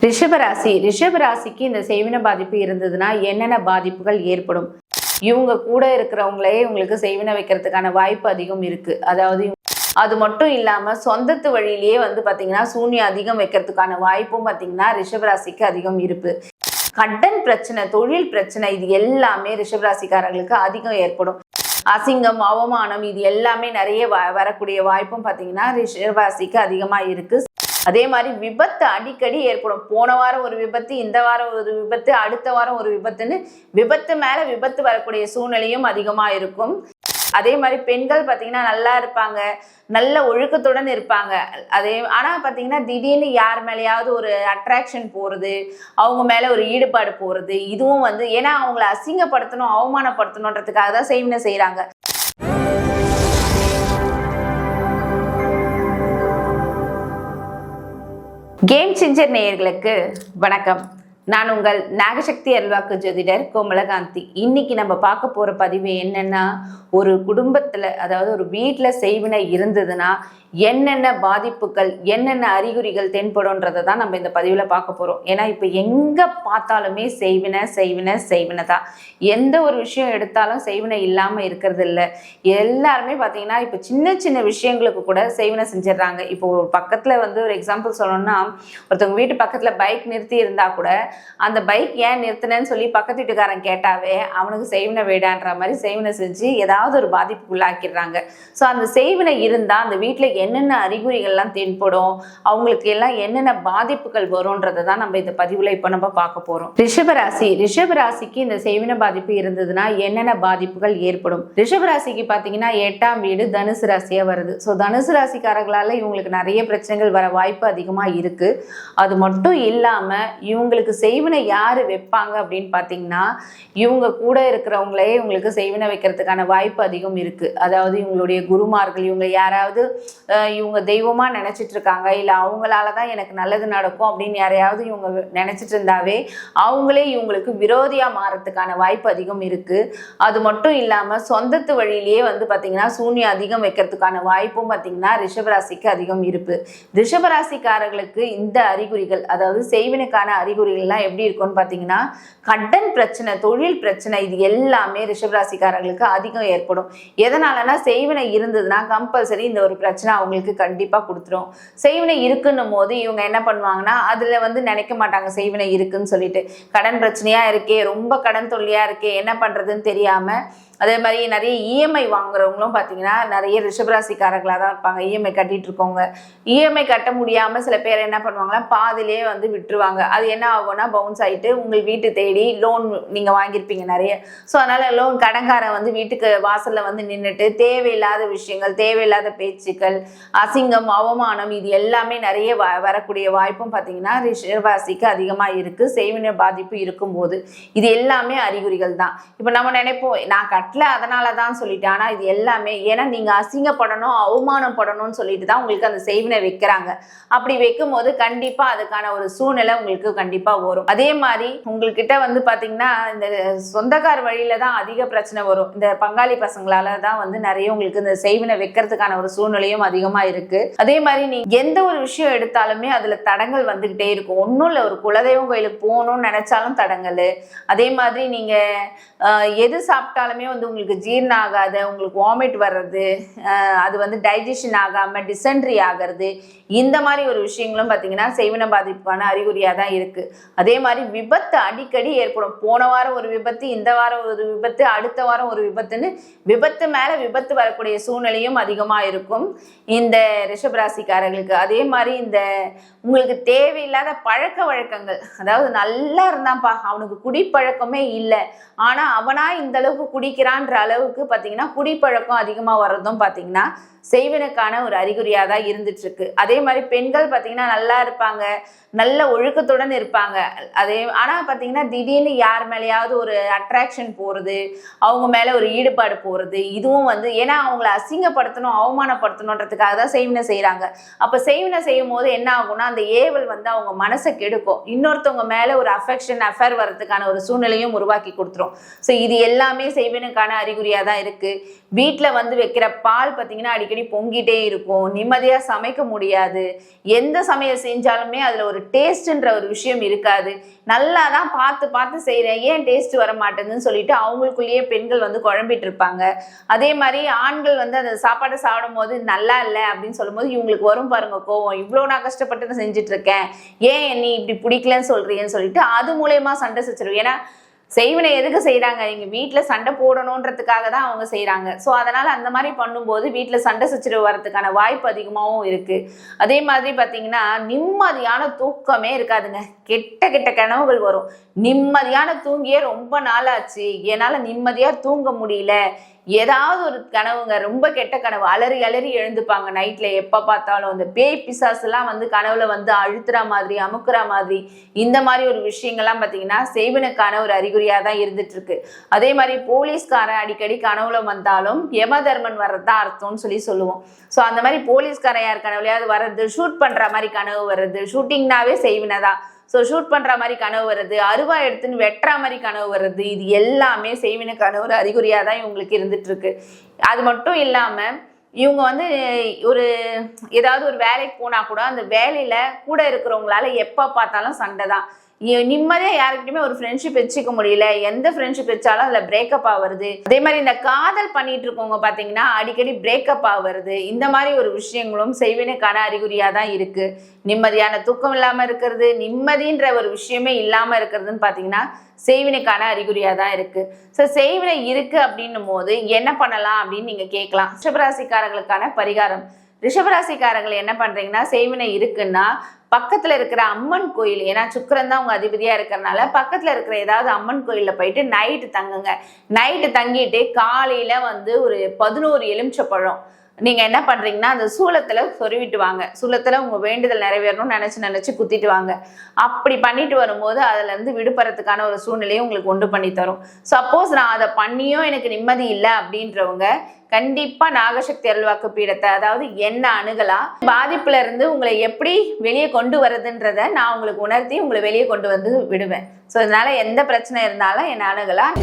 ரிஷபராசிக்கு இந்த செய்வின பாதிப்பு இருந்ததுன்னா என்னென்ன பாதிப்புகள் ஏற்படும்? இவங்க கூட இருக்கிறவங்களே உங்களுக்கு செய்வினை வைக்கிறதுக்கான வாய்ப்பு அதிகம் இருக்கு. அதாவது அது மட்டும் இல்லாம சொந்தத்து வழியிலேயே பாத்தீங்கன்னா சூன்யம் அதிகம் வைக்கிறதுக்கான வாய்ப்பும் பாத்தீங்கன்னா ரிஷபராசிக்கு அதிகம் இருக்கு. கடன் பிரச்சனை, தொழில் பிரச்சனை, இது எல்லாமே ரிஷபராசிக்காரர்களுக்கு அதிகம் ஏற்படும். அசிங்கம், அவமானம், இது எல்லாமே நிறைய வரக்கூடிய வாய்ப்பும் பாத்தீங்கன்னா ரிஷபராசிக்கு அதிகமா இருக்கு. அதே மாதிரி விபத்து அடிக்கடி ஏற்படும். போன வாரம் ஒரு விபத்து, இந்த வாரம் ஒரு விபத்து, அடுத்த வாரம் ஒரு விபத்துன்னு விபத்து மேல விபத்து வரக்கூடிய சூழ்நிலையும் அதிகமா இருக்கும். அதே மாதிரி பெண்கள் பார்த்தீங்கன்னா நல்லா இருப்பாங்க, நல்ல ஒழுக்கத்துடன் இருப்பாங்க. ஆனால் பார்த்தீங்கன்னா திடீர்னு யார் மேலேயாவது ஒரு அட்ராக்ஷன் போகிறது, அவங்க மேலே ஒரு ஈடுபாடு போகிறது, இதுவும் ஏன்னா அவங்கள அசிங்கப்படுத்தணும், அவமானப்படுத்தணுன்றதுக்காக தான் செய்வினை செய்கிறாங்க. கேம் சேஞ்சர் நேயர்களுக்கு வணக்கம். நான் உங்கள் நாகசக்தி அல்வாக்கு ஜோதிடர் கோமலகாந்தி. இன்னைக்கு நம்ம பார்க்க போற பதிவு என்னன்னா, ஒரு குடும்பத்துல, அதாவது ஒரு வீட்டில் செய்வினை இருந்ததுன்னா என்னென்ன பாதிப்புகள், என்னென்ன அறிகுறிகள் தென்படும்ன்றதை தான் நம்ம இந்த பதிவில் பார்க்க போகிறோம். ஏன்னா இப்போ எங்கே பார்த்தாலுமே செய்வினை தான். எந்த ஒரு விஷயம் எடுத்தாலும் செய்வினை இல்லாமல் இருக்கிறது இல்லை. எல்லாருமே பார்த்தீங்கன்னா இப்போ சின்ன சின்ன விஷயங்களுக்கு கூட செய்வினை செஞ்சிடறாங்க. இப்போ ஒரு பக்கத்தில் ஒரு எக்ஸாம்பிள் சொல்லணும்னா, ஒருத்தவங்க வீட்டு பக்கத்தில் பைக் நிறுத்தி இருந்தால் கூட அந்த பைக் ஏன் நிறுத்தினேன்னு சொல்லி பக்கத்து வீட்டுக்காரன் கேட்டாவே அவனுக்கு செய்வினை வேடான்ற மாதிரி செய்வினை செஞ்சு ஏதாவது ஒரு பாதிப்புக்குள்ளாக்கிடுறாங்க. ஸோ அந்த செய்வினை இருந்தால் அந்த வீட்டில் என்னென்ன அறிகுறிகள்லாம் தென்படும், அவங்களுக்கு எல்லாம் என்னென்ன பாதிப்புகள் வரும்ன்றதை தான் நம்ம இந்த பதிவில் இப்போ நம்ம பார்க்க போகிறோம். ரிஷபராசிக்கு இந்த செய்வினை பாதிப்பு இருந்ததுன்னா என்னென்ன பாதிப்புகள் ஏற்படும்? ரிஷபராசிக்கு பார்த்தீங்கன்னா 8ஆம் வீடு தனுசு ராசியாக வருது. ஸோ தனுசு ராசிக்காரர்களால் இவங்களுக்கு நிறைய பிரச்சனைகள் வர வாய்ப்பு அதிகமாக இருக்குது. அது மட்டும் இல்லாமல் இவங்களுக்கு செய்வினை யார் வைப்பாங்க அப்படின்னு பார்த்தீங்கன்னா, இவங்க கூட இருக்கிறவங்களே இவங்களுக்கு செய்வினை வைக்கிறதுக்கான வாய்ப்பு அதிகம் இருக்குது. அதாவது இவங்களுடைய குருமார்கள், இவங்க யாராவது இவங்க தெய்வமா நினைச்சிட்டு இருக்காங்க, இல்லை அவங்களால தான் எனக்கு நல்லது நடக்கும் அப்படின்னு யாரையாவது இவங்க நினைச்சிட்டு இருந்தாவே அவங்களே இவங்களுக்கு விரோதியா மாறத்துக்கான வாய்ப்பு அதிகம் இருக்கு. அது மட்டும் இல்லாம சொந்தத்து வழியிலேயே பார்த்தீங்கன்னா சூன்யம் அதிகம் வைக்கிறதுக்கான வாய்ப்பும் பார்த்தீங்கன்னா ரிஷபராசிக்கு அதிகம் இருக்கு. ரிஷபராசிக்காரர்களுக்கு இந்த அறிகுறிகள், அதாவது செய்வினைக்கான அறிகுறிகள்லாம் எப்படி இருக்கும்னு பார்த்தீங்கன்னா, கடன் பிரச்சனை, தொழில் பிரச்சனை, இது எல்லாமே ரிஷபராசிக்காரர்களுக்கு அதிகம் ஏற்படும். எதனாலனா செய்வினை இருந்ததுன்னா கம்பல்சரி இந்த ஒரு பிரச்சனை அவங்களுக்கு கண்டிப்பா கொடுத்துரும். செய்வினை இருக்குன்னும் போது இவங்க என்ன பண்ணுவாங்கன்னா, அதுல நினைக்க மாட்டாங்க செய்வினை இருக்குன்னு சொல்லிட்டு. கடன் பிரச்சனையா இருக்கே, ரொம்ப கடன் தொல்லையா இருக்கே, என்ன பண்றதுன்னு தெரியாம, அதே மாதிரி நிறைய இஎம்ஐ வாங்குறவங்களும் பார்த்தீங்கன்னா நிறைய ரிஷபராசிக்காரர்களாக தான் இருப்பாங்க. இஎம்ஐ கட்டிட்டு இருக்கவங்க, இஎம்ஐ கட்ட முடியாமல் சில பேர் என்ன பண்ணுவாங்கன்னா பாதிலே விட்டுருவாங்க. அது என்ன ஆகும்னா பவுன்ஸ் ஆகிட்டு உங்கள் வீட்டு தேடி லோன் நீங்கள் வாங்கியிருப்பீங்க நிறைய. ஸோ அதனால் லோன் கடன்காரன் வீட்டுக்கு வாசலில் நின்றுட்டு தேவையில்லாத விஷயங்கள், தேவையில்லாத பேச்சுக்கள், அசிங்கம், அவமானம், இது எல்லாமே நிறைய வரக்கூடிய வாய்ப்பும் பார்த்தீங்கன்னா ரிஷபராசிக்கு அதிகமாக இருக்குது. செய்வினை பாதிப்பு இருக்கும்போது இது எல்லாமே அறிகுறிகள் தான். இப்போ நம்ம நினைப்போம், நான் அதனால தான் சொல்லிட்டு, ஆனா இது எல்லாமே ஏன்னா நீங்க அசிங்கப்படணும், அவமானப்படணும்னு சொல்லிட்டு தான் உங்களுக்கு அந்த செய்வினை வைக்கிறாங்க. அப்படி வைக்கும் போது கண்டிப்பா அதுக்கான ஒரு சூழ்நிலை உங்களுக்கு கண்டிப்பா வரும். அதே மாதிரி உங்ககிட்ட பாத்தீங்கன்னா இந்த சொந்தக்கார வழியில தான் அதிக பிரச்சனை வரும். இந்த பங்காளி பசங்களால தான் நிறைய உங்களுக்கு இந்த செய்வினை வைக்கிறதுக்கான ஒரு சூழ்நிலையும் அதிகமா இருக்கு. அதே மாதிரி நீங்க எந்த ஒரு விஷயம் எடுத்தாலுமே அதுல தடங்கள் வந்துகிட்டே இருக்கும். ஒன்றும் இல்லை, ஒரு குலதெய்வம் கோயிலுக்கு போகணும்னு நினைச்சாலும் தடங்கள். அதே மாதிரி நீங்க எது சாப்பிட்டாலுமே உங்களுக்கு ஜீரணம் ஆகாத, உங்களுக்கு வாமிட் வர்றது, அது டைஜஷன் ஆகாம டிசென்ட்ரி ஆகிறது, இந்த மாதிரி ஒரு விஷயங்களும் பார்த்தீங்கன்னா செய்வினை பாதிப்புக்கான அறிகுறியாக தான் இருக்கு. அதே மாதிரி விபத்து அடிக்கடி ஏற்படும். போன வாரம் ஒரு விபத்து, இந்த வாரம் ஒரு விபத்து, அடுத்த வாரம் ஒரு விபத்துன்னு விபத்து மேல விபத்து வரக்கூடிய சூழ்நிலையும் அதிகமாக இருக்கும் இந்த ரிஷபராசிக்காரர்களுக்கு. அதே மாதிரி இந்த உங்களுக்கு தேவையில்லாத பழக்க வழக்கங்கள், அதாவது நல்லா இருந்தான்ப்பா, அவனுக்கு குடிப்பழக்கமே இல்லை, ஆனா அவனா இந்த அளவுக்கு குடிக்கிறான்ற அளவுக்கு பார்த்தீங்கன்னா குடிப்பழக்கம் அதிகமாக வர்றதும் பார்த்தீங்கன்னா செய்வினைக்கான ஒரு அறிகுறியாக தான் இருந்துட்டு இருக்கு. அதே மாதிரி பெண்கள் பார்த்தீங்கன்னா நல்லா இருப்பாங்க, நல்ல ஒழுக்கத்துடன் இருப்பாங்க. ஆனால் பார்த்தீங்கன்னா திடீர்னு யார் மேலேயாவது ஒரு அட்ராக்ஷன் போகிறது, அவங்க மேலே ஒரு ஈடுபாடு போகிறது, இதுவும் ஏன்னா அவங்கள அசிங்கப்படுத்தணும், அவமானப்படுத்தணுன்றதுக்காக தான் செய்வினை செய்கிறாங்க. அப்போ செய்வினை செய்யும் போது என்ன ஆகும்னா, அந்த ஏவல் அவங்க மனசை கெடுக்கும். இன்னொருத்தவங்க மேலே ஒரு அஃபேர் வர்றதுக்கான ஒரு சூழ்நிலையும் உருவாக்கி கொடுத்துரும். ஸோ இது எல்லாமே செய்வினைக்கான அறிகுறியாக தான் இருக்குது. வீட்டில் வைக்கிற பால் பார்த்தீங்கன்னா அடிக்கடி பொங்கிட்டே இருக்கும், நிம்மதியா சமைக்க முடியாது, எந்த சமையல் செஞ்சாலுமே அதுல ஒரு டேஸ்ட்ன்ற ஒரு விஷயம் இருக்காது. நல்லா தான் பார்த்து பார்த்து செய்றேன், ஏன் டேஸ்ட் வர மாட்டேங்குதுன்னு சொல்லிட்டு அவங்களுக்குள்ளேயே பெண்கள் வந்து குழம்பிட்டு இருப்பாங்க. அதே மாதிரி ஆண்கள் வந்து அந்த சாப்பாடை சாப்பிடும் போது நல்லா இல்லை அப்படின்னு சொல்லும்போது இவங்களுக்கு வரும் பாருங்க கோவம், இவ்வளோ நான் கஷ்டப்பட்டு செஞ்சுட்டு இருக்கேன், ஏன் நீ இப்படி பிடிக்கலன்னு சொல்றீங்கன்னு சொல்லிட்டு அது மூலயமா சண்டை சச்சரவு. ஏன்னா செய்வினை எதுக்கு செய்யறாங்க, நீங்க வீட்டுல சண்டை போடணுன்றதுக்காக தான் அவங்க செய்யறாங்க. ஸோ அதனால அந்த மாதிரி பண்ணும்போது வீட்டுல சண்டை சச்சரவு வரதுக்கான வாய்ப்பு அதிகமாகவும் இருக்கு. அதே மாதிரி பாத்தீங்கன்னா நிம்மதியான தூக்கமே இருக்காதுங்க, கெட்ட கெட்ட கனவுகள் வரும். நிம்மதியான தூங்கியே ரொம்ப நாளாச்சு, என்னால நிம்மதியா தூங்க முடியல, ஏதாவது ஒரு கனவுங்க, ரொம்ப கெட்ட கனவு, அலறி அலறி எழுந்துப்பாங்க நைட்ல. எப்ப பார்த்தாலும் அந்த பேய் பிசாசு எல்லாம் வந்து கனவுல வந்து அழுத்துற மாதிரி அமுக்குற மாதிரி இந்த மாதிரி ஒரு விஷயங்கள்லாம் பார்த்தீங்கன்னா செய்வனுக்கான ஒரு அறிகுறியா தான் இருந்துட்டு இருக்கு. அதே மாதிரி போலீஸ்காரன் அடிக்கடி கனவுல வந்தாலும் யமதர்மன் வர்றதுதான் அர்த்தம்னு சொல்லுவோம். ஸோ அந்த மாதிரி போலீஸ்காரன் யார் கனவுலையாவது வர்றது, ஷூட் பண்ற மாதிரி கனவு வர்றது, ஷூட்டிங்னாவே செய்வினதான். ஸோ ஷூட் பண்ணுற மாதிரி கனவு வருது, அருவா எடுத்துன்னு வெட்டுற மாதிரி கனவு வருது, இது எல்லாமே செய்வினுக்கான ஒரு அறிகுறியாக தான் இவங்களுக்கு இருந்துட்டு இருக்கு. அது மட்டும் இல்லாமல் இவங்க வந்து ஒரு ஏதாவது ஒரு வேலைக்கு போனால் கூட அந்த வேலையில் கூட இருக்கிறவங்களால எப்போ பார்த்தாலும் சண்டை தான். நிம்மதியாக யாருக்கிட்டையுமே ஒரு ஃப்ரெண்ட்ஷிப் வச்சுக்க முடியல, எந்த ஃப்ரெண்ட்ஷிப் வச்சாலும் அதில் பிரேக்கப் ஆகுறது. அதே மாதிரி இந்த காதல் பண்ணிட்டு இருக்கவங்க பார்த்தீங்கன்னா அடிக்கடி பிரேக்கப் ஆகுறது. இந்த மாதிரி ஒரு விஷயங்களும் செய்வினுக்கான அறிகுறியாக தான் இருக்கு. நிம்மதியான தூக்கம் இல்லாமல் இருக்கிறது, நிம்மதின்ற ஒரு விஷயமே இல்லாமல் இருக்கிறதுன்னு பார்த்தீங்கன்னா செய்வினைக்கான அறிகுறியாக தான் இருக்கு. ஸோ செய்வினை இருக்கு அப்படின்னும் போது என்ன பண்ணலாம் அப்படின்னு நீங்க கேட்கலாம். ரிஷபராசிக்காரர்களுக்கான பரிகாரம். ரிஷபராசிக்காரர்கள் என்ன பண்றீங்கன்னா, செய்வினை இருக்குன்னா பக்கத்துல இருக்கிற அம்மன் கோயில், ஏன்னா சுக்கிரன் தான் உங்க அதிபதியா இருக்கிறதுனால பக்கத்துல இருக்கிற ஏதாவது அம்மன் கோயில்ல போயிட்டு நைட்டு தங்குங்க. நைட்டு தங்கிட்டு காலையில வந்து ஒரு 11 எலுமிச்சப்பழம் நீங்க என்ன பண்றீங்கன்னா அந்த சூலத்துல சொருவிட்டு வாங்க. சூலத்துல உங்க வேண்டுதல் நிறைவேறணும்னு நினைச்சு குத்திட்டு வாங்க. அப்படி பண்ணிட்டு வரும்போது அதுல இருந்து விடுபடுறதுக்கான ஒரு சூழ்நிலையை உங்களுக்கு கொண்டு பண்ணி தரும். சப்போஸ் நான் அதை பண்ணியும் எனக்கு நிம்மதி இல்லை அப்படின்றவங்க கண்டிப்பா நாகசக்தி அருள்வாக்கு பீடத்தை, அதாவது என்ன அணுகலாம், பாதிப்புல இருந்து உங்களை எப்படி வெளியே கொண்டு வர்றதுன்றத நான் உங்களுக்கு உணர்த்தி உங்களை வெளியே கொண்டு வந்து விடுவேன். ஸோ அதனால எந்த பிரச்சனை இருந்தாலும் என்ன அணுகலாம்.